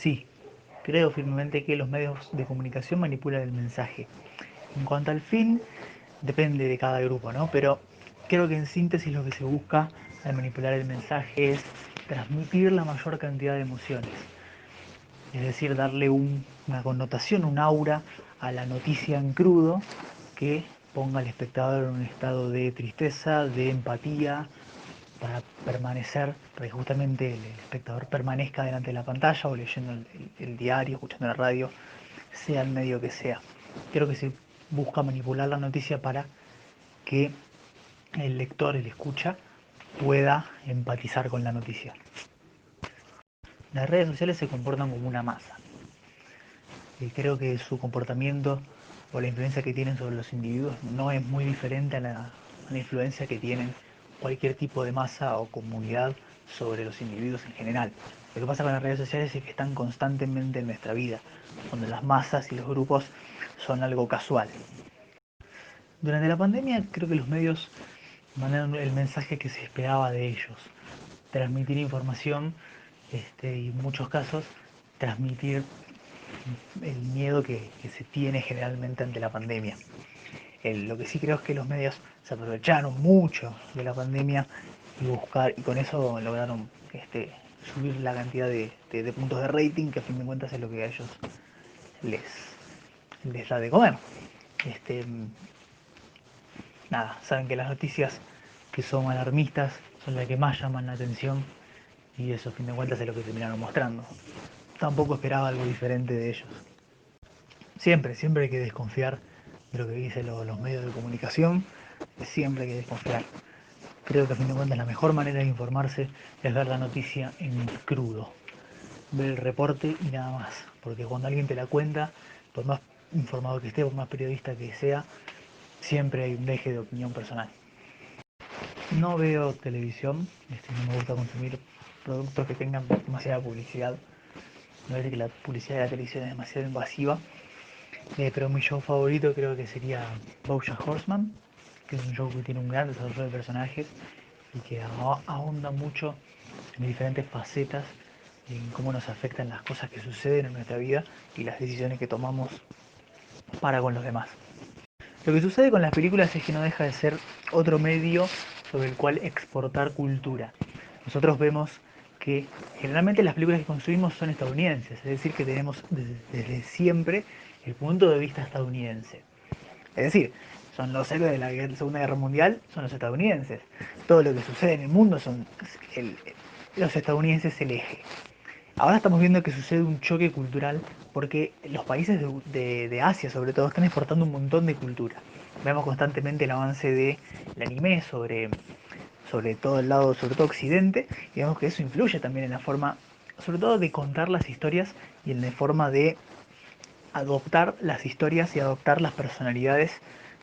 Sí, creo firmemente que los medios de comunicación manipulan el mensaje. En cuanto al fin, depende de cada grupo, ¿no? Pero creo que en síntesis lo que se busca al manipular el mensaje es transmitir la mayor cantidad de emociones. Es decir, darle una connotación, un aura a la noticia en crudo que ponga al espectador en un estado de tristeza, de empatía, para permanecer, para que justamente el espectador permanezca delante de la pantalla o leyendo el diario, escuchando la radio, sea el medio que sea. Creo que se busca manipular la noticia para que el lector, el escucha, pueda empatizar con la noticia. Las redes sociales se comportan como una masa y creo que su comportamiento o la influencia que tienen sobre los individuos no es muy diferente a la influencia que tienen cualquier tipo de masa o comunidad sobre los individuos en general. Lo que pasa con las redes sociales es que están constantemente en nuestra vida, donde las masas y los grupos son algo casual. Durante la pandemia creo que los medios mandaron el mensaje que se esperaba de ellos, transmitir información y en muchos casos transmitir el miedo que se tiene generalmente ante la pandemia. Lo que sí creo es que los medios se aprovecharon mucho de la pandemia y con eso lograron subir la cantidad de puntos de rating, que a fin de cuentas es lo que a ellos les, les da de comer. Este, Nada, saben que las noticias que son alarmistas son las que más llaman la atención y eso a fin de cuentas es lo que terminaron mostrando. Tampoco esperaba algo diferente de ellos. Siempre hay que desconfiar de lo que dicen los medios de comunicación, siempre hay que desconfiar. Creo que a fin de cuentas la mejor manera de informarse es ver la noticia en crudo, ver el reporte y nada más, porque cuando alguien te la cuenta, por más informado que esté, por más periodista que sea, siempre hay un deje de opinión personal. No veo televisión, no me gusta consumir productos que tengan demasiada publicidad. Me parece que la publicidad de la televisión es demasiado invasiva. Pero mi show favorito creo que sería BoJack Horseman, que es un show que tiene un gran desarrollo de personajes y que ahonda mucho en diferentes facetas en cómo nos afectan las cosas que suceden en nuestra vida y las decisiones que tomamos para con los demás. Lo que sucede con las películas es que no deja de ser otro medio sobre el cual exportar cultura. Nosotros vemos que generalmente las películas que consumimos son estadounidenses, es decir, que tenemos desde siempre el punto de vista estadounidense. Es decir, son los héroes de la Segunda Guerra Mundial, son los estadounidenses. Todo lo que sucede en el mundo son el, los estadounidenses el eje. Ahora estamos viendo que sucede un choque cultural porque los países de Asia, sobre todo, están exportando un montón de cultura. Vemos constantemente el avance del anime sobre todo el lado, sobre todo Occidente, y vemos que eso influye también en la forma, sobre todo de contar las historias y en la forma de adoptar las historias y adoptar las personalidades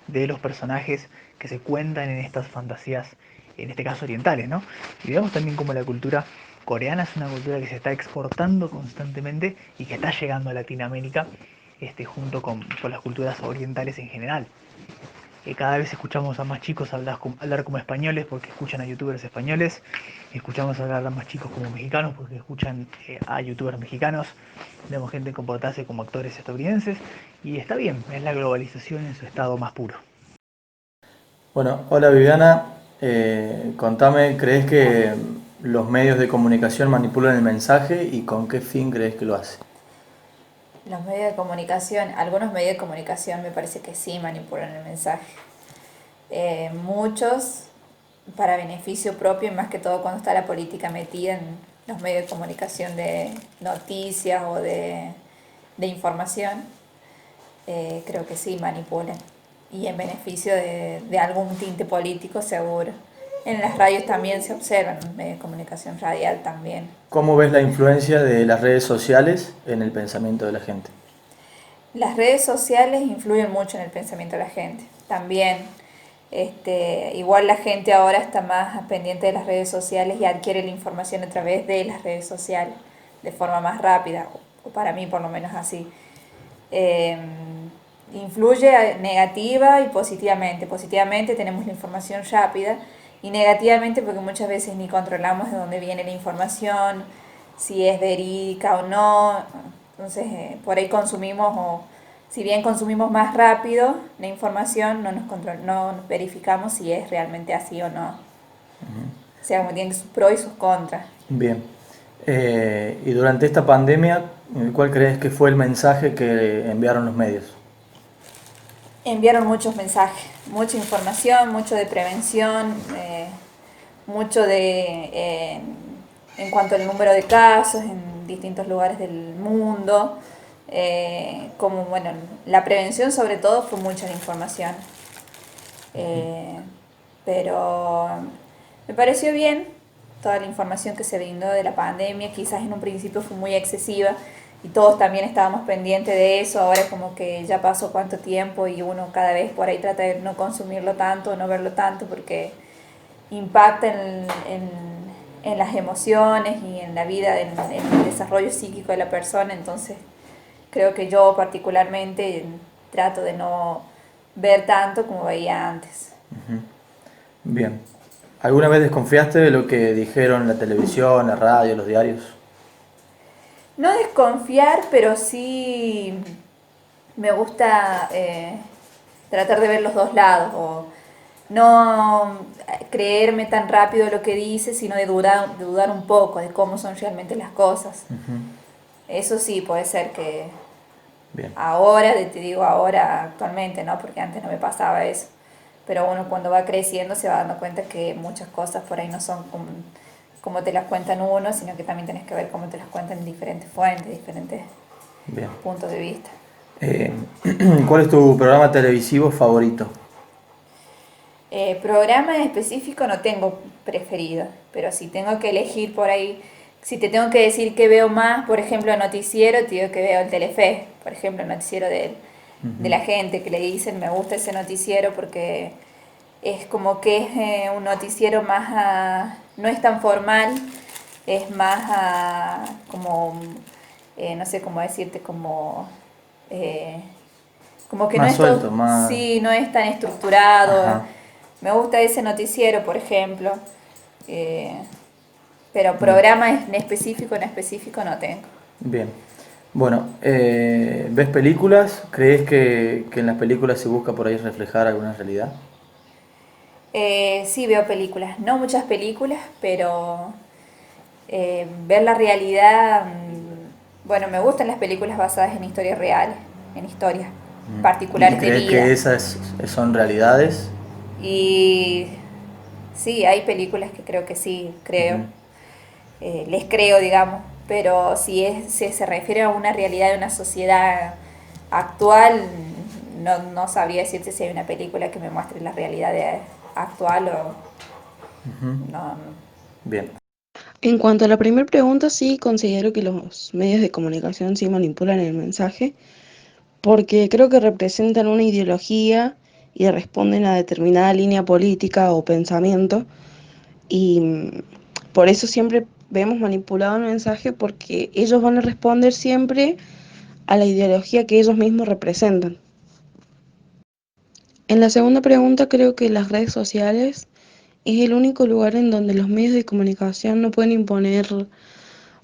de los personajes que se cuentan en estas fantasías, en este caso orientales, ¿no? Y vemos también como la cultura coreana es una cultura que se está exportando constantemente y que está llegando a Latinoamérica junto con las culturas orientales en general. Cada vez escuchamos a más chicos hablar como españoles porque escuchan a youtubers españoles, escuchamos hablar a más chicos como mexicanos porque escuchan a youtubers mexicanos, vemos gente comportarse como actores estadounidenses y está bien, es la globalización en su estado más puro. Bueno, hola Viviana. Contame, ¿crees que los medios de comunicación manipulan el mensaje y con qué fin crees que lo hacen? Los medios de comunicación, algunos medios de comunicación me parece que sí manipulan el mensaje. Muchos para beneficio propio y más que todo cuando está la política metida en los medios de comunicación de noticias o de información, creo que sí manipulan y en beneficio de algún tinte político seguro. En las radios también se observan, los medios de comunicación radial también. ¿Cómo ves la influencia de las redes sociales en el pensamiento de la gente? Las redes sociales influyen mucho en el pensamiento de la gente. También, igual la gente ahora está más pendiente de las redes sociales y adquiere la información a través de las redes sociales de forma más rápida, o para mí por lo menos así. Eh, Influye negativa y positivamente. Positivamente tenemos la información rápida y negativamente porque muchas veces ni controlamos de dónde viene la información, si es verídica o no. Entonces, por ahí consumimos, o si bien consumimos más rápido la información, no verificamos si es realmente así o no. O sea, como tiene sus pros y sus contras. Bien. Y durante esta pandemia, ¿cuál crees que fue el mensaje que enviaron los medios? Enviaron muchos mensajes, mucha información, mucho de prevención, mucho en cuanto al número de casos en distintos lugares del mundo. Como bueno, la prevención sobre todo fue mucha la información. Eh, pero me pareció bien toda la información que se brindó de la pandemia. Quizás en un principio fue muy excesiva y todos también estábamos pendientes de eso. Ahora como que ya pasó cuánto tiempo y uno cada vez por ahí trata de no consumirlo tanto, no verlo tanto, porque impacta en las emociones y en la vida, en el desarrollo psíquico de la persona. Entonces creo que yo particularmente trato de no ver tanto como veía antes. Bien. ¿Alguna vez desconfiaste de lo que dijeron en la televisión, la radio, los diarios? No desconfiar, pero sí me gusta tratar de ver los dos lados, o no creerme tan rápido lo que dice, sino de dudar un poco de cómo son realmente las cosas. Eso sí, puede ser que Bien. ahora, te digo ahora actualmente, ¿no? Porque antes no me pasaba eso. Pero uno cuando va creciendo se va dando cuenta que muchas cosas por ahí no son como te las cuentan uno, sino que también tenés que ver cómo te las cuentan diferentes fuentes, diferentes Bien. puntos de vista. Eh, ¿Cuál es tu programa televisivo favorito? Programa en específico no tengo preferido, pero si tengo que elegir por ahí, si te tengo que decir que veo más, por ejemplo, noticiero, te digo que veo el Telefe, por ejemplo, el noticiero de la gente, que le dicen me gusta ese noticiero porque es como que es un noticiero más, no es tan formal, es más como, no sé cómo decirte, eh, como que no Más es todo, suelto, más... sí, no es tan estructurado. Ajá. Me gusta ese noticiero, por ejemplo, eh, pero Bien. programa en específico no tengo. Bien. Bueno, ¿ves películas? ¿Crees que en las películas se busca por ahí reflejar alguna realidad? Sí veo películas, no muchas películas, pero ver la realidad, bueno, me gustan las películas basadas en historias reales, en historias ¿Y particulares de crees vida. que esas son realidades? Y sí, hay películas que creo que sí, creo, Ujú. les creo, digamos, pero si se refiere a una realidad de una sociedad actual, no sabría decirte si hay una película que me muestre la realidad actual o no. Bien. En cuanto a la primera pregunta, sí considero que los medios de comunicación sí manipulan el mensaje, porque creo que representan una ideología y responden a determinada línea política o pensamiento, y por eso siempre vemos manipulado el mensaje, porque ellos van a responder siempre a la ideología que ellos mismos representan. En la segunda pregunta, creo que las redes sociales es el único lugar en donde los medios de comunicación no pueden imponer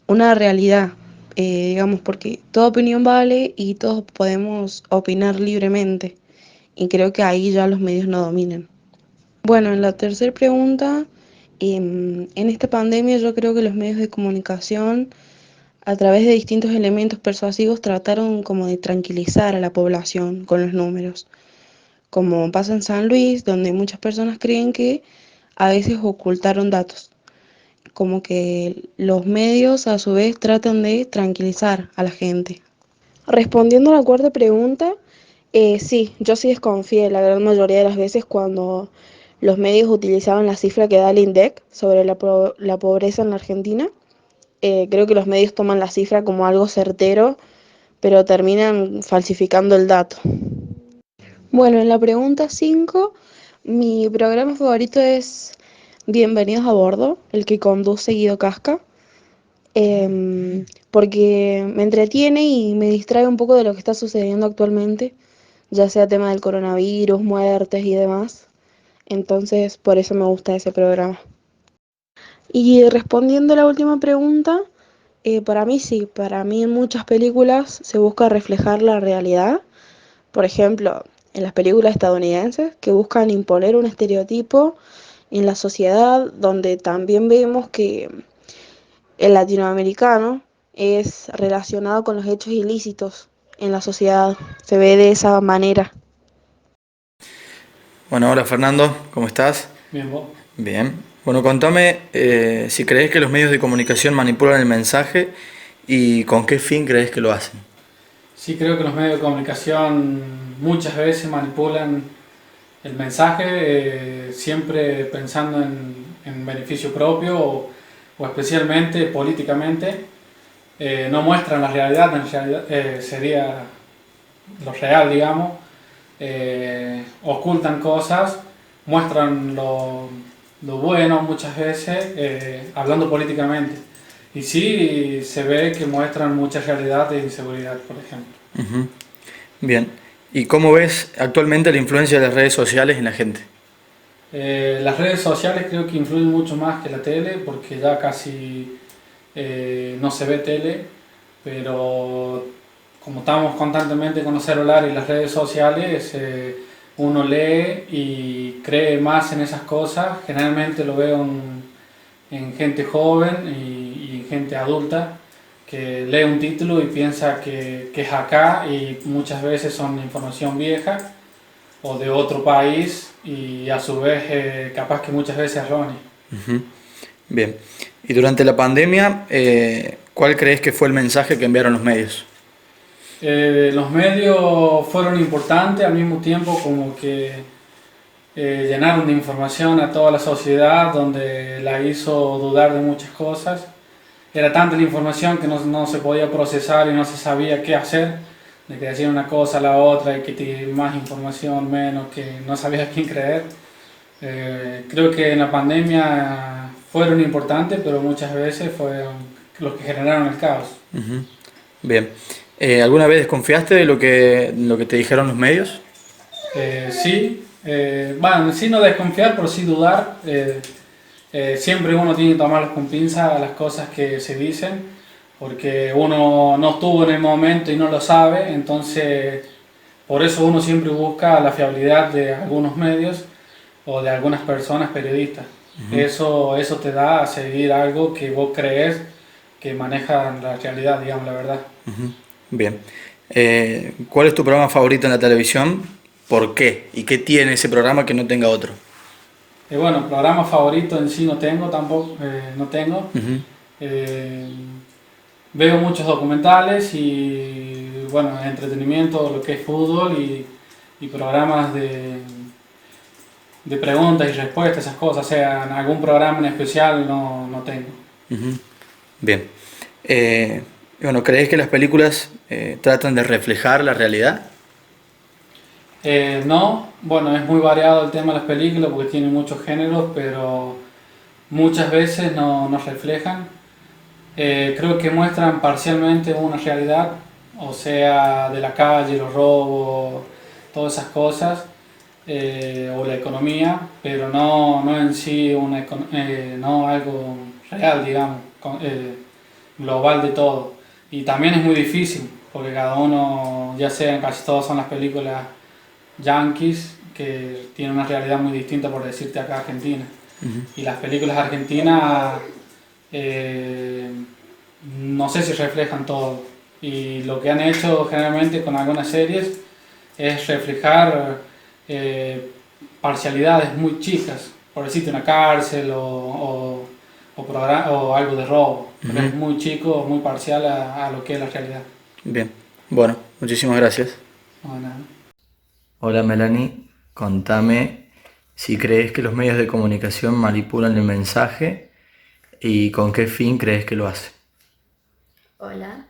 una realidad, digamos, porque toda opinión vale y todos podemos opinar libremente, y creo que ahí ya los medios no dominan. Bueno, en la tercera pregunta, en esta pandemia yo creo que los medios de comunicación, a través de distintos elementos persuasivos, trataron como de tranquilizar a la población con los números, como pasa en San Luis, donde muchas personas creen que a veces ocultaron datos, como que los medios a su vez tratan de tranquilizar a la gente. Respondiendo a la cuarta pregunta, sí, yo sí desconfié la gran mayoría de las veces cuando los medios utilizaban la cifra que da el INDEC sobre la pobreza en la Argentina. Creo que los medios toman la cifra como algo certero, pero terminan falsificando el dato. Bueno, en la pregunta 5, mi programa favorito es Bienvenidos a Bordo, el que conduce Guido Casca, porque me entretiene y me distrae un poco de lo que está sucediendo actualmente, ya sea tema del coronavirus, muertes y demás. Entonces, por eso me gusta ese programa. Y respondiendo a la última pregunta, Para mí sí, para mí en muchas películas se busca reflejar la realidad. Por ejemplo, en las películas estadounidenses que buscan imponer un estereotipo en la sociedad, donde también vemos que el latinoamericano es relacionado con los hechos ilícitos en la sociedad. Se ve de esa manera. Bueno, hola Fernando, ¿cómo estás? Bien, vos. Bien. Bueno, contame si crees que los medios de comunicación manipulan el mensaje y con qué fin crees que lo hacen. Sí, creo que los medios de comunicación muchas veces manipulan el mensaje, siempre pensando en beneficio propio o especialmente políticamente. No muestran la realidad, en realidad sería lo real, digamos. Ocultan cosas, muestran lo bueno muchas veces, hablando políticamente. Y sí, se ve que muestran mucha realidad de inseguridad, por ejemplo. Ujú. Bien. ¿Y cómo ves actualmente la influencia de las redes sociales en la gente? Las redes sociales creo que influyen mucho más que la tele, porque ya casi no se ve tele, pero como estamos constantemente con los celulares y las redes sociales, uno lee y cree más en esas cosas. Generalmente lo veo en gente joven y gente adulta que lee un título y piensa que es acá, y muchas veces son información vieja o de otro país, y a su vez capaz que muchas veces errónea. Ujú. Bien. Y durante la pandemia, ¿cuál crees que fue el mensaje que enviaron los medios? Los medios fueron importantes, al mismo tiempo como que llenaron de información a toda la sociedad, donde la hizo dudar de muchas cosas. Era tanta la información que no se podía procesar y no se sabía qué hacer, de que decían una cosa a la otra y que más información, menos, que no sabías a quién creer. Creo que en la pandemia fueron importantes, pero muchas veces fueron los que generaron el caos. Ujú. Bien. ¿Alguna vez desconfiaste de lo que te dijeron los medios? Sí, bueno, sí no desconfiar, pero sí dudar. Siempre uno tiene que tomarlas con pinzas las cosas que se dicen, porque uno no estuvo en el momento y no lo sabe. Entonces por eso uno siempre busca la fiabilidad de algunos medios o de algunas personas periodistas. Ujú. Eso te da a seguir algo que vos crees que maneja la realidad, digamos, la verdad. Ujú. Bien. ¿Cuál es tu programa favorito en la televisión? ¿Por qué? ¿Y qué tiene ese programa que no tenga otro? Bueno, programa favorito en sí no tengo tampoco, no tengo. Ujú. Eh, Veo muchos documentales y, bueno, entretenimiento, lo que es fútbol y programas de preguntas y respuestas, esas cosas. O sea, en algún programa en especial no tengo. Ujú. Bien. Bueno, ¿crees que las películas tratan de reflejar la realidad? No, bueno, es muy variado el tema de las películas porque tiene muchos géneros, pero muchas veces no reflejan. Creo que muestran parcialmente una realidad, o sea, de la calle, los robos, todas esas cosas, o la economía, pero no en sí no algo real, digamos, global de todo. Y también es muy difícil, porque cada uno, ya sea, casi todas son las películas yankees, que tienen una realidad muy distinta, por decirte, acá Argentina. Ujú. Y las películas argentinas, eh, no sé si reflejan todo. Y lo que han hecho generalmente con algunas series es reflejar eh, parcialidades muy chicas, por decirte una cárcel o algo de robo, pero Ujú. es muy chico, muy parcial a lo que es la realidad. Bien. Bueno, muchísimas gracias. No, nada. Hola Melanie, contame si crees que los medios de comunicación manipulan el mensaje y con qué fin crees que lo hacen. Hola,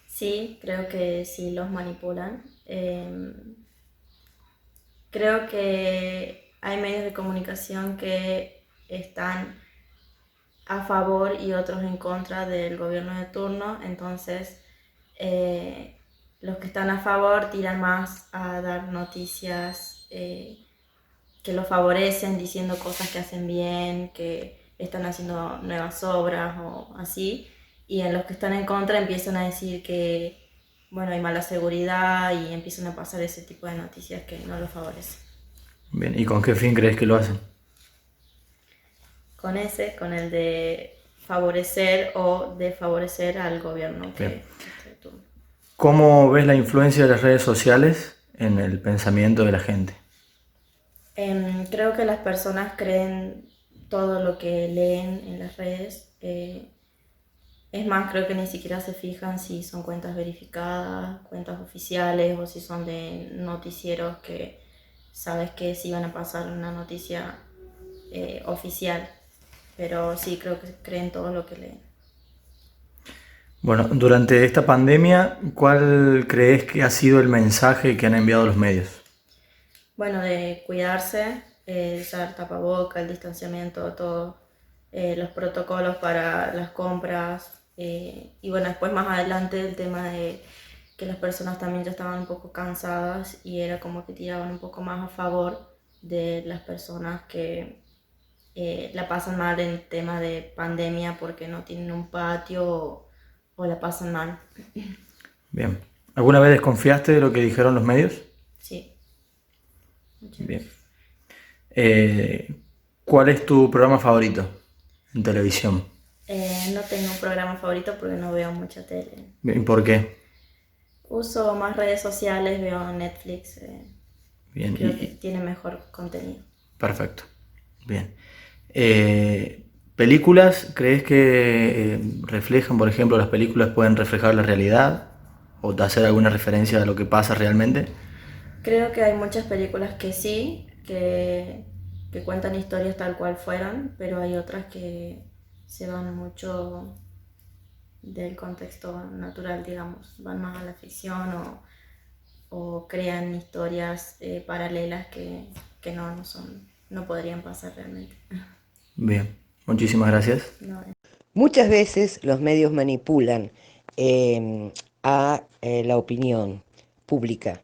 sí, creo que sí los manipulan. Creo que hay medios de comunicación que están a favor y otros en contra del gobierno de turno, entonces eh, los que están a favor tiran más a dar noticias que los favorecen, diciendo cosas que hacen bien, que están haciendo nuevas obras o así, y en los que están en contra empiezan a decir que, bueno, hay mala seguridad y empiezan a pasar ese tipo de noticias que no los favorecen. Bien, ¿y con qué fin crees que lo hacen? Con el de favorecer o desfavorecer al gobierno que Bien. está de turno. ¿Cómo ves la influencia de las redes sociales en el pensamiento de la gente? Creo que las personas creen todo lo que leen en las redes. Es más, creo que ni siquiera se fijan si son cuentas verificadas, cuentas oficiales o si son de noticieros que sabes que sí van a pasar una noticia oficial. Pero sí, creo que creen todo lo que leen. Bueno, durante esta pandemia, ¿cuál crees que ha sido el mensaje que han enviado los medios? Bueno, de cuidarse, usar tapaboca, el distanciamiento, todos los protocolos para las compras. Y bueno, después más adelante el tema de que las personas también ya estaban un poco cansadas y era como que tiraban un poco más a favor de las personas que la pasan mal en tema de pandemia porque no tienen un patio o la pasan mal. Bien. ¿Alguna vez desconfiaste de lo que dijeron los medios? Sí, muchas Bien. veces. ¿Cuál es tu programa favorito en televisión? No tengo un programa favorito porque no veo mucha tele. Bien, ¿por qué? Uso más redes sociales, veo Netflix, Bien, creo que tiene mejor contenido. perfecto. Bien. ¿Películas? ¿Crees que reflejan, por ejemplo, las películas pueden reflejar la realidad o hacer alguna referencia a lo que pasa realmente? Creo que hay muchas películas que sí, que cuentan historias tal cual fueron, pero hay otras que se van mucho del contexto natural, digamos, van más a la ficción o crean historias paralelas que no son, no podrían pasar realmente. Bien, muchísimas gracias. No, Muchas veces los medios manipulan a la opinión pública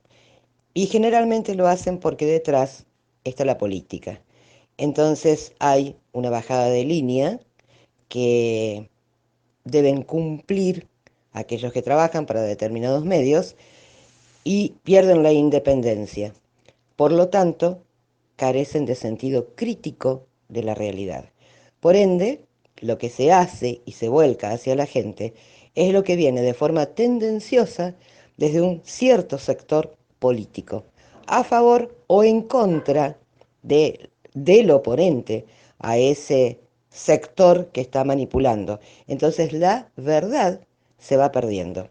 y generalmente lo hacen porque detrás está la política. Entonces hay una bajada de línea que deben cumplir aquellos que trabajan para determinados medios y pierden la independencia. Por lo tanto, carecen de sentido crítico de la realidad. Por ende, lo que se hace y se vuelca hacia la gente es lo que viene de forma tendenciosa desde un cierto sector político, a favor o en contra del oponente a ese sector que está manipulando. Entonces la verdad se va perdiendo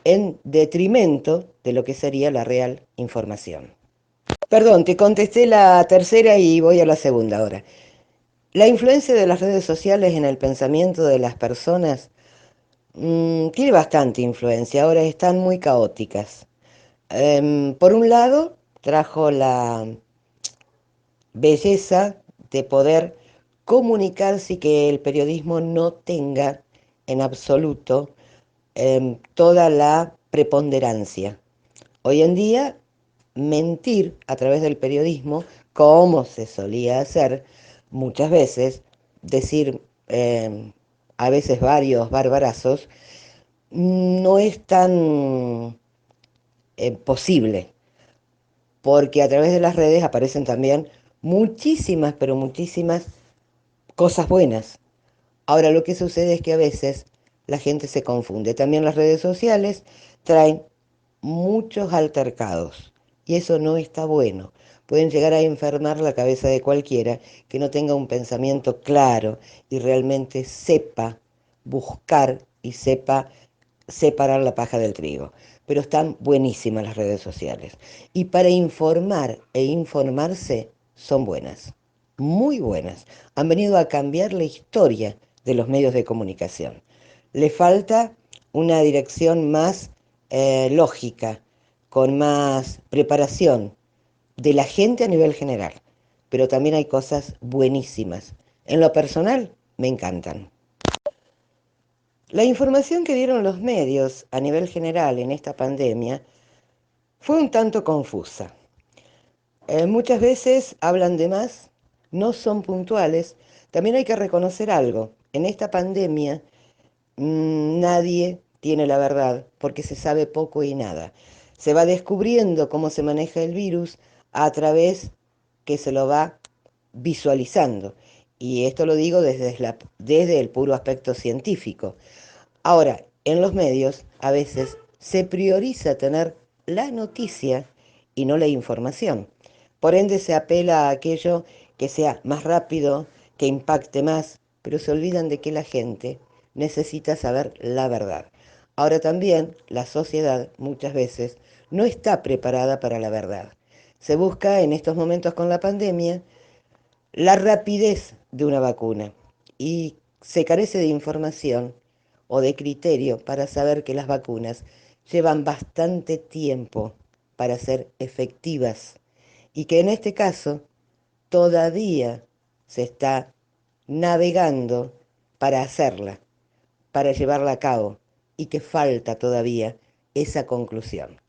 en detrimento de lo que sería la real información. Perdón, te contesté la tercera y voy a la segunda ahora. La influencia de las redes sociales en el pensamiento de las personas tiene bastante influencia, ahora están muy caóticas. Por un lado, trajo la belleza de poder comunicarse y que el periodismo no tenga en absoluto toda la preponderancia. Hoy en día, mentir a través del periodismo, como se solía hacer muchas veces, decir a veces varios barbarazos, no es tan posible, porque a través de las redes aparecen también muchísimas, pero muchísimas cosas buenas. Ahora lo que sucede es que a veces la gente se confunde. También las redes sociales traen muchos altercados y eso no está bueno. Pueden llegar a enfermar la cabeza de cualquiera que no tenga un pensamiento claro y realmente sepa buscar y sepa separar la paja del trigo. Pero están buenísimas las redes sociales. Y para informar e informarse son buenas, muy buenas. Han venido a cambiar la historia de los medios de comunicación. Le falta una dirección más lógica, con más preparación de la gente a nivel general. Pero también hay cosas buenísimas. En lo personal, me encantan. La información que dieron los medios a nivel general en esta pandemia fue un tanto confusa. Muchas veces hablan de más, no son puntuales, También hay que reconocer algo. En esta pandemia nadie tiene la verdad porque se sabe poco y nada. Se va descubriendo cómo se maneja el virus a través que se lo va visualizando. Y esto lo digo desde el puro aspecto científico. Ahora, en los medios a veces se prioriza tener la noticia y no la información. Por ende se apela a aquello que sea más rápido, que impacte más, pero se olvidan de que la gente necesita saber la verdad. Ahora también la sociedad muchas veces no está preparada para la verdad. Se busca en estos momentos con la pandemia la rapidez de una vacuna y se carece de información o de criterio para saber que las vacunas llevan bastante tiempo para ser efectivas y que en este caso todavía se está navegando para hacerla, para llevarla a cabo y que falta todavía esa conclusión.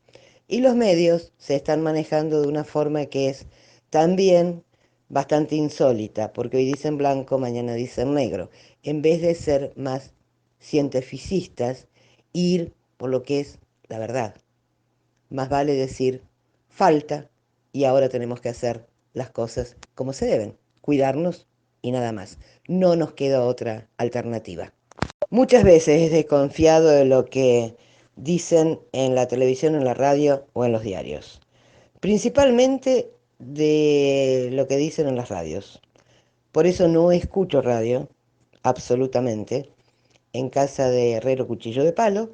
Y los medios se están manejando de una forma que es también bastante insólita, porque hoy dicen blanco, mañana dicen negro. En vez de ser más cientificistas, ir por lo que es la verdad. Más vale decir falta y ahora tenemos que hacer las cosas como se deben, cuidarnos y nada más. No nos queda otra alternativa. Muchas veces he desconfiado de lo que dicen en la televisión, en la radio o en los diarios. Principalmente de lo que dicen en las radios. Por eso no escucho radio, absolutamente. En casa de Herrero Cuchillo de Palo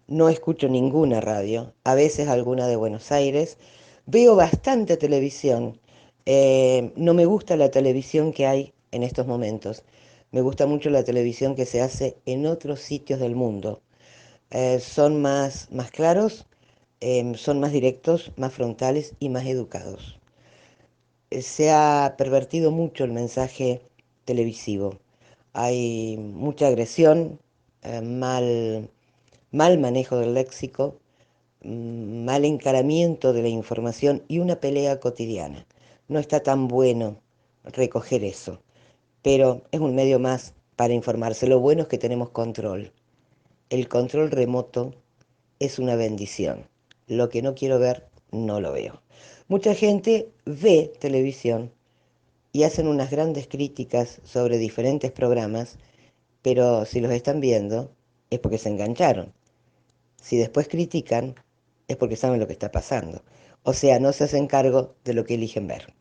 no escucho ninguna radio, a veces alguna de Buenos Aires. Veo bastante televisión. No me gusta la televisión que hay en estos momentos. Me gusta mucho la televisión que se hace en otros sitios del mundo. Son más claros, son más directos, más frontales y más educados. Se ha pervertido mucho el mensaje televisivo. Hay mucha agresión, mal manejo del léxico, mal encaramiento de la información y una pelea cotidiana. No está tan bueno recoger eso, pero es un medio más para informarse. Lo bueno es que tenemos control. El control remoto es una bendición. Lo que no quiero ver, no lo veo. Mucha gente ve televisión y hacen unas grandes críticas sobre diferentes programas, pero si los están viendo es porque se engancharon. Si después critican es porque saben lo que está pasando. O sea, no se hacen cargo de lo que eligen ver.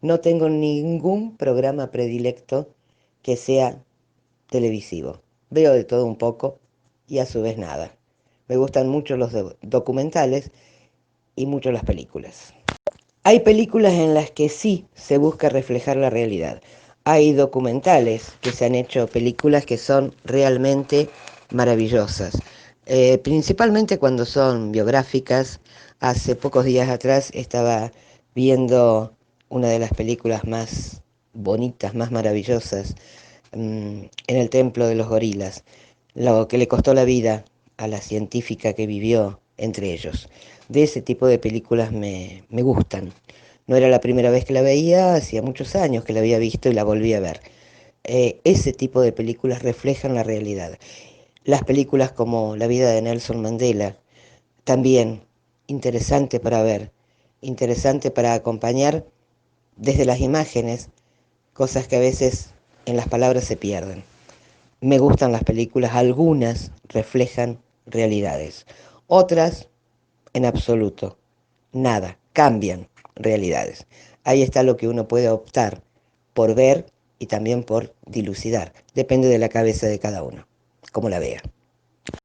No tengo ningún programa predilecto que sea televisivo. Veo de todo un poco y a su vez nada. Me gustan mucho los documentales y mucho las películas. Hay películas en las que sí se busca reflejar la realidad. Hay documentales que se han hecho, películas que son realmente maravillosas. Principalmente cuando son biográficas. Hace pocos días atrás estaba viendo una de las películas más bonitas, más maravillosas, en el Templo de los Gorilas, lo que le costó la vida a la científica que vivió entre ellos. De ese tipo de películas me gustan. No era la primera vez que la veía, hacía muchos años que la había visto y la volví a ver. Ese tipo de películas reflejan la realidad. Las películas como La vida de Nelson Mandela, también interesante para ver, interesante para acompañar desde las imágenes, cosas que a veces en las palabras se pierden. Me gustan las películas, algunas reflejan realidades, otras en absoluto, nada, cambian realidades. Ahí está lo que uno puede optar por ver y también por dilucidar. Depende de la cabeza de cada uno, como la vea.